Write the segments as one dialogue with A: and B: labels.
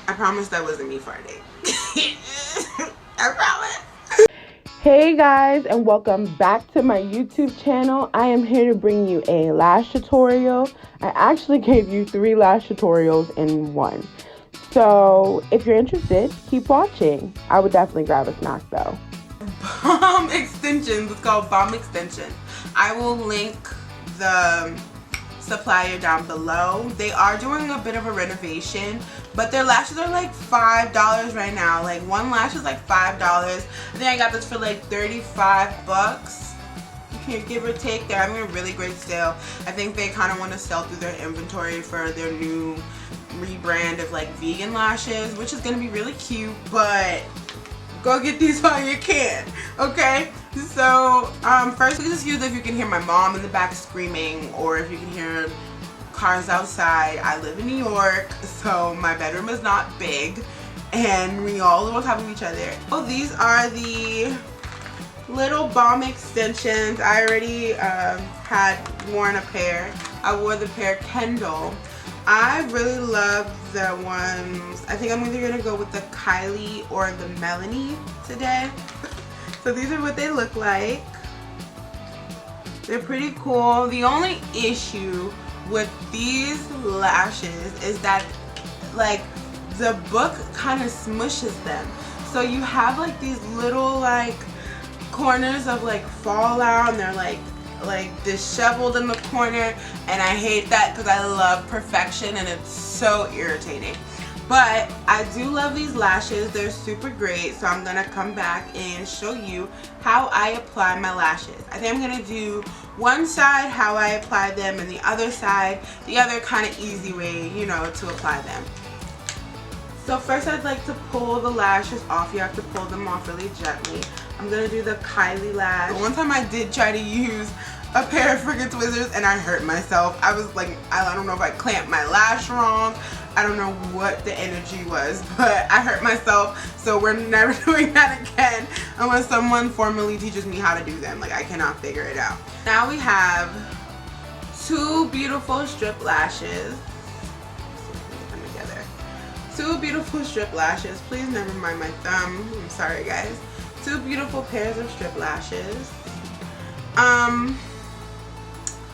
A: I promise that wasn't me farting. I promise.
B: Hey guys, and welcome back to my YouTube channel. I am here to bring you a lash tutorial. I actually gave you 3 lash tutorials in one. So if you're interested, keep watching. I would definitely grab a snack though.
A: Bomb extensions. It's called Bomb Extension. I will link the supplier down below. They are doing a bit of a renovation, but their lashes are like $5 right now. Like one lash is like $5. I think I got this for like 35 bucks. You can give or take. They're having a really great sale. I think they kind of want to sell through their inventory for their new rebrand of like vegan lashes, which is going to be really cute, but go get these while you can, okay? So, first, please excuse if you can hear my mom in the back screaming, or if you can hear cars outside. I live in New York, so my bedroom is not big, and we all live on top of each other. Oh, these are the little bomb extensions. I already had worn a pair. I wore the pair Kendall. I really love the ones, I think I'm either going to go with the Kylie or the Melanie today. So these are what they look like. They're pretty cool. The only issue with these lashes is that like the book kind of smushes them. So you have like these little like corners of like fallout, and they're like disheveled in the corner, and I hate that because I love perfection and it's so irritating. But I do love these lashes. They're super great, so I'm gonna come back and show you how I apply my lashes. I think I'm gonna do one side how I apply them, and the other side the other kind of easy way, you know, to apply them. So first I'd like to pull the lashes off. You have to pull them off really gently. I'm gonna do the Kylie lash. One time I did try to use a pair of freaking tweezers and I hurt myself. I was like, I don't know if I clamped my lash wrong. I don't know what the energy was, but I hurt myself. So we're never doing that again unless someone formally teaches me how to do them. Like, I cannot figure it out. Now we have 2 beautiful strip lashes. 2 beautiful strip lashes. Please never mind my thumb. I'm sorry guys. 2 beautiful pairs of strip lashes.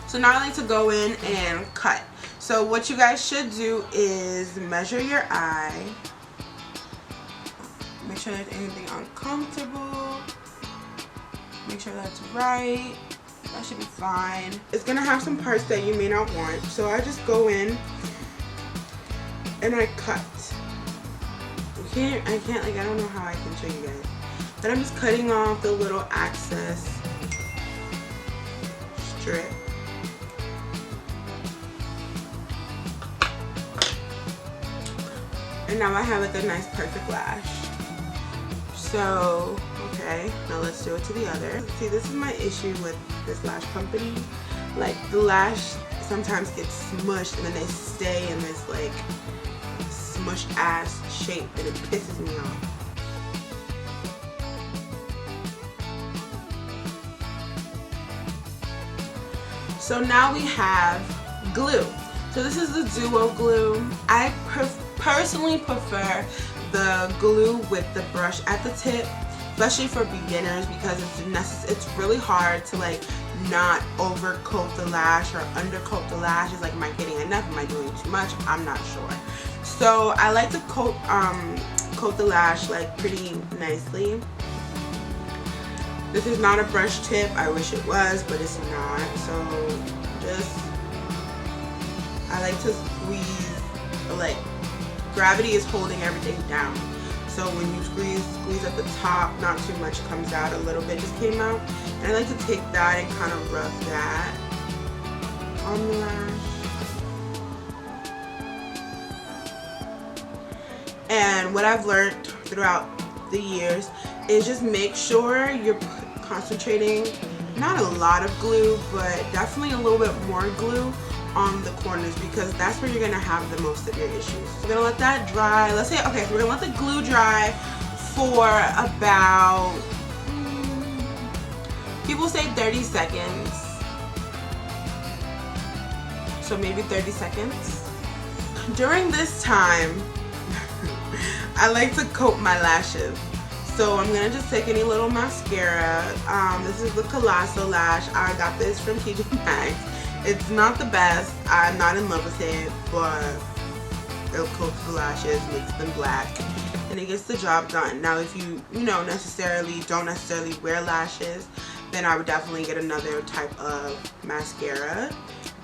A: So now I like to go in and cut. So what you guys should do is measure your eye. Make sure there's anything uncomfortable. Make sure that's right. That should be fine. It's gonna have some parts that you may not want. So I just go in and I cut. I can't, like, I don't know how I can show you guys. But I'm just cutting off the little excess strip. And now I have like a nice perfect lash. So, okay, now let's do it to the other. See, this is my issue with this lash company. Like, the lash sometimes gets smushed and then they stay in this like smush ass shape, and it pisses me off. So now we have glue. So this is the Duo glue. I personally prefer the glue with the brush at the tip, especially for beginners, because it's really hard to like not overcoat the lash or undercoat the lash. It's like, am I getting enough? Am I doing too much? I'm not sure. So I like to coat the lash like pretty nicely. This is not a brush tip. I wish it was, but it's not. So just, I like to squeeze, like gravity is holding everything down. So when you squeeze at the top, not too much comes out, a little bit just came out. And I like to take that and kind of rub that on the lash. And what I've learned throughout the years is just make sure you're concentrating, not a lot of glue, but definitely a little bit more glue on the corners, because that's where you're gonna have the most of your issues. We're gonna let that dry. Let's say, okay, so we're gonna let the glue dry for about, people say 30 seconds. So maybe 30 seconds. During this time, I like to coat my lashes. So I'm gonna just take any little mascara. This is the Colossal Lash. I got this from TJ Maxx. It's not the best. I'm not in love with it, but it coats the lashes, makes them black, and it gets the job done. Now, if you don't necessarily wear lashes, then I would definitely get another type of mascara.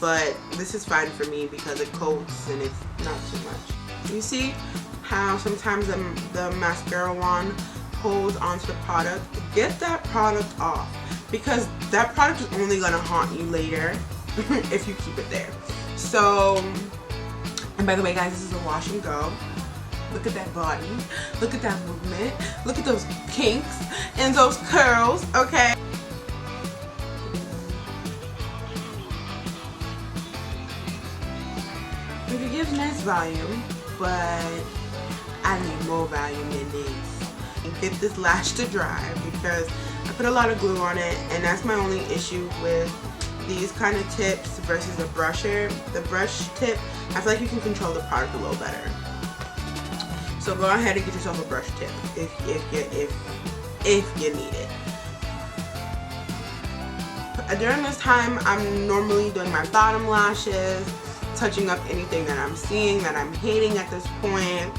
A: But this is fine for me because it coats and it's not too much. You see how sometimes the mascara wand pulls onto the product? Get that product off, because that product is only gonna haunt you later if you keep it there. So, and by the way, guys, this is a wash and go. Look at that body, look at that movement, look at those kinks and those curls, okay? It gives nice volume, but I need more volume than this. Get this lash to dry, because I put a lot of glue on it, and that's my only issue with these kind of tips versus a brusher. The brush tip, I feel like you can control the product a little better. So go ahead and get yourself a brush tip if you need it. During this time, I'm normally doing my bottom lashes, touching up anything that I'm seeing that I'm hating at this point.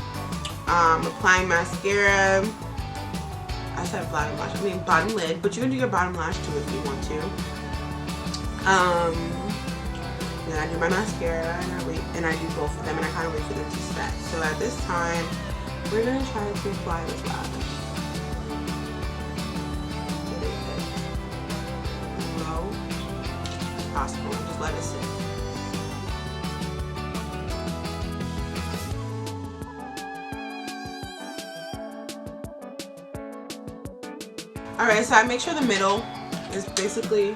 A: Applying mascara. I said bottom lash, I mean bottom lid, but you can do your bottom lash too if you want to. Then I do my mascara and I do both of them, and I kind of wait for them to set. So at this time, we're gonna try to apply this lash. Get it as low as possible. Just let it sit. Alright, so I make sure the middle is basically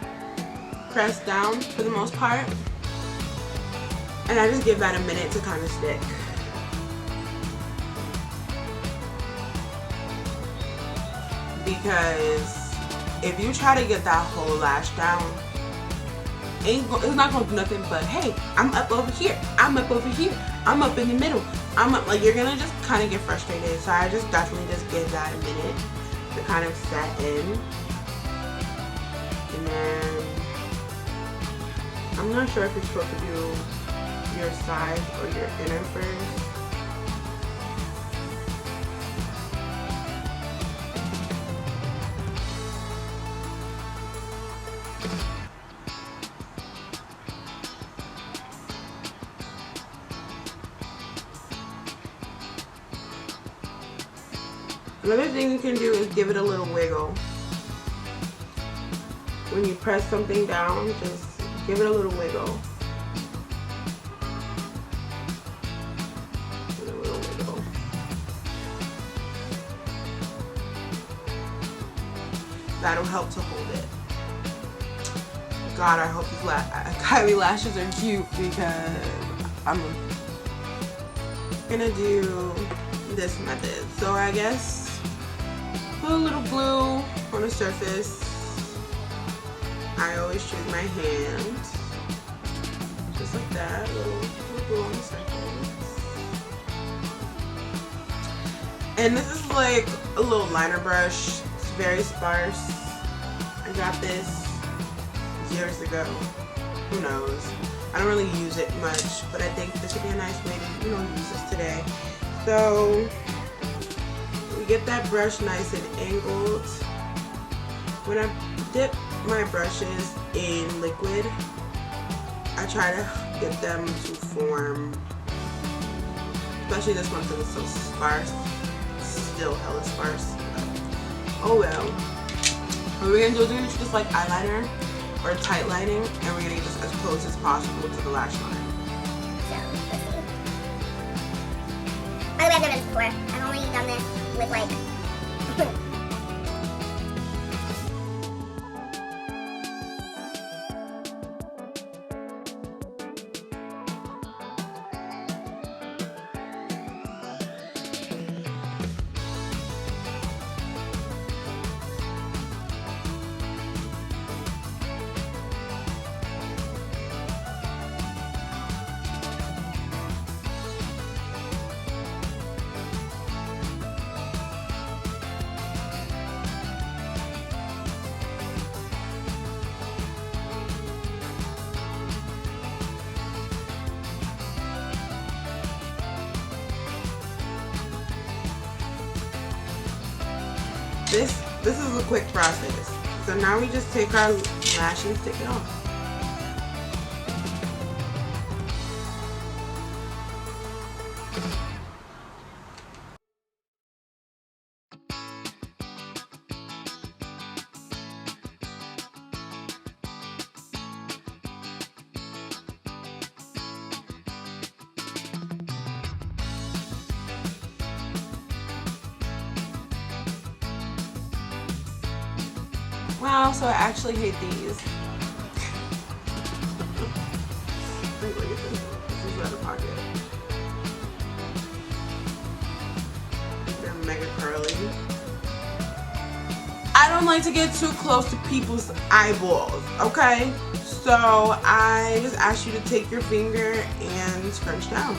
A: pressed down for the most part. And I just give that a minute to kind of stick. Because if you try to get that whole lash down, it's not going to do nothing but, hey, I'm up over here, I'm up over here, I'm up in the middle, I'm up, like, you're going to just kind of get frustrated. So I just definitely just give that a minute to kind of set in. And then I'm not sure if you're supposed to do your side or your inner first. Another thing you can do is give it a little wiggle. When you press something down, just give it a little wiggle. Give it a little wiggle. That'll help to hold it. God, I hope these Kylie lashes are cute, because I'm gonna do this method. So I guess put a little glue on the surface. I always choose my hand, just like that, a little glue on the surface. And this is like a little liner brush. It's very sparse. I got this years ago. Who knows? I don't really use it much, but I think this would be a nice way to, use this today. So we get that brush nice and angled. When I dip my brushes in liquid, I try to get them to form, especially this one because it's so sparse. It's still hella sparse. Oh well. What we're gonna do is we're gonna do just like eyeliner or tight lining, and we're gonna get this as close as possible to the lash line.
C: So, let's see. By the way, I've never done this before. I've only done this with like
A: this is a quick process. So now we just take our lash and stick it on. Wow, so I actually hate these. Like, look at this. This is out of pocket. They're mega curly. I don't like to get too close to people's eyeballs, okay? So I just ask you to take your finger and scrunch down.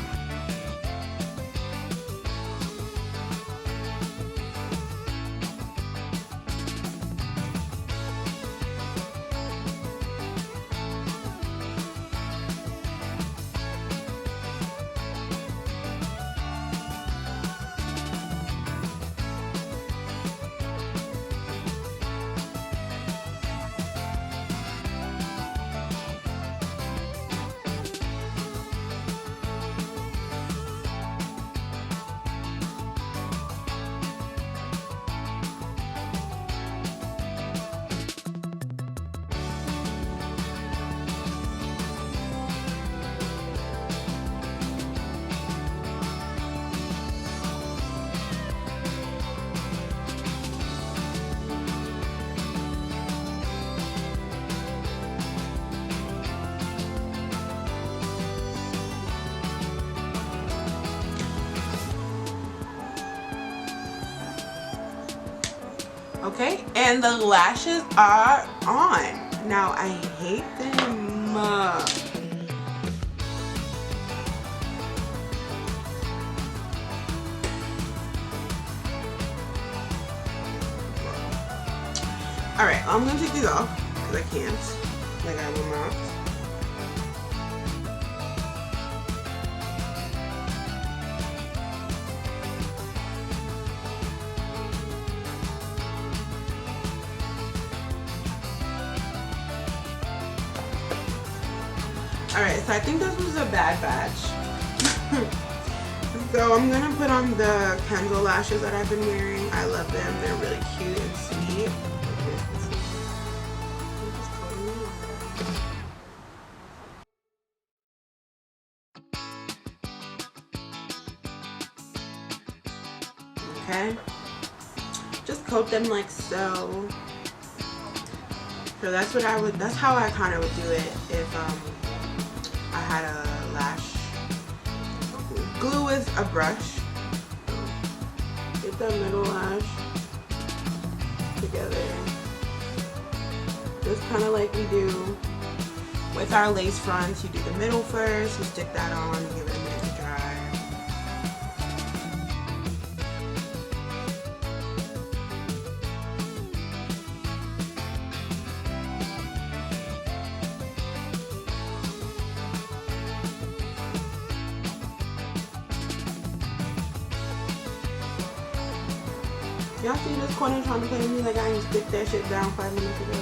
A: Okay, and the lashes are on. Now I hate them. Alright, I'm gonna take these off because I can't. Like I will not. Alright, so I think this was a bad batch. So I'm gonna put on the Kendall lashes that I've been wearing. I love them. They're really cute and sweet. Okay. Just coat them like so. So that's what I would, that's how I kind of would do it if I had a lash glue with a brush. Get the middle lash together, just kind of like we do with our lace fronts. You do the middle first, you stick that on, you give it a minute to dry. Y'all see this corner trying to play with me like I didn't stick that shit down 5 minutes ago?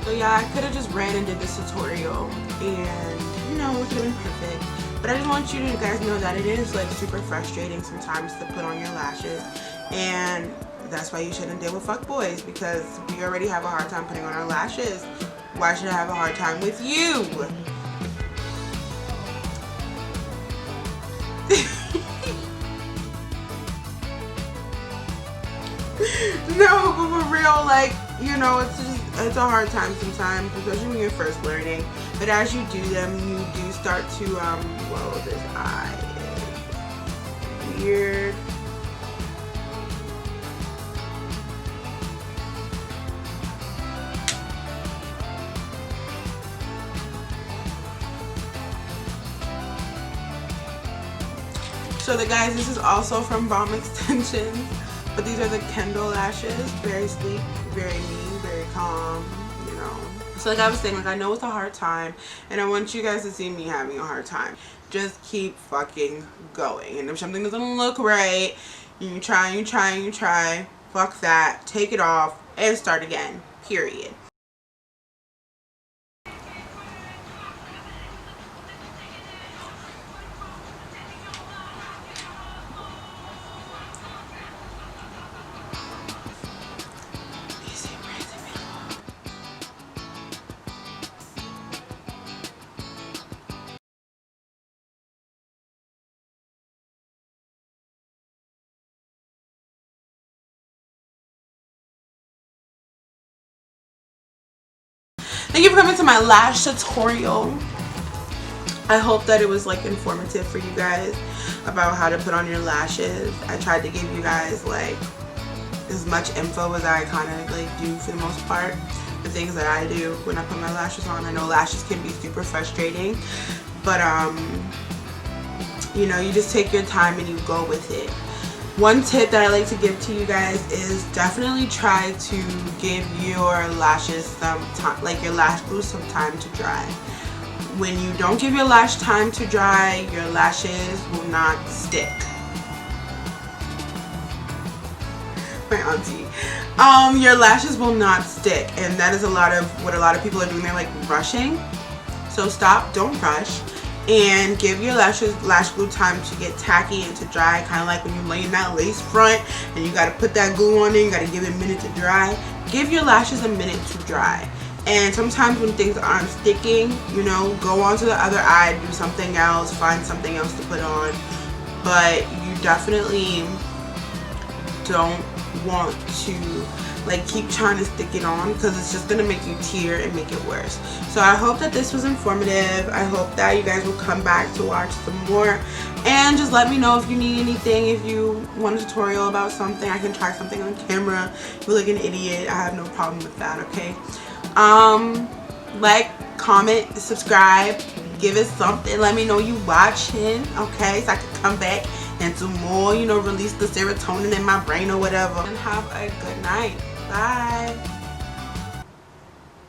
A: So yeah, I could have just ran and did this tutorial and, you know, it would have been perfect. But I just want you to guys know that it is like super frustrating sometimes to put on your lashes, and that's why you shouldn't deal with fuckboys, because we already have a hard time putting on our lashes. Why should I have a hard time with you? No, but for real, like, you know, it's a hard time sometimes, especially when you're first learning. But as you do them, you do start to, whoa, this eye is weird. So the guys, this is also from Bomb Extensions, but these are the Kendall lashes. Very sleek, very neat, very calm, you know. So like I was saying, like I know it's a hard time, and I want you guys to see me having a hard time. Just keep fucking going. And if something doesn't look right, you try, fuck that, take it off, and start again, period. Thank you for coming to my lash tutorial. I hope that it was like informative for you guys about how to put on your lashes. I tried to give you guys like as much info as I kind of like do for the most part. The things that I do when I put my lashes on. I know lashes can be super frustrating, but you know, you just take your time and you go with it. One tip that I like to give to you guys is definitely try to give your lashes some time, like your lash glue, some time to dry. When you don't give your lash time to dry, your lashes will not stick. My auntie. Your lashes will not stick, and that is a lot of what a lot of people are doing. They're like rushing. So stop, don't rush. And give your lash glue time to get tacky and to dry, kind of like when you're laying that lace front and you got to put that glue on there, you got to give it a minute to dry. Give your lashes a minute to dry. And sometimes when things aren't sticking, you know, go on to the other eye, do something else, find something else to put on. But you definitely don't want to like keep trying to stick it on, because it's just gonna make you tear and make it worse. So I hope that this was informative. I hope that you guys will come back to watch some more, and just let me know if you need anything. If you want a tutorial about something, I can try something on camera. You look like an idiot, I have no problem with that. Okay, like, comment, subscribe, give it something, let me know you watching, okay, so I can come back and do more, you know, release the serotonin in my brain or whatever. And have a good night. Bye.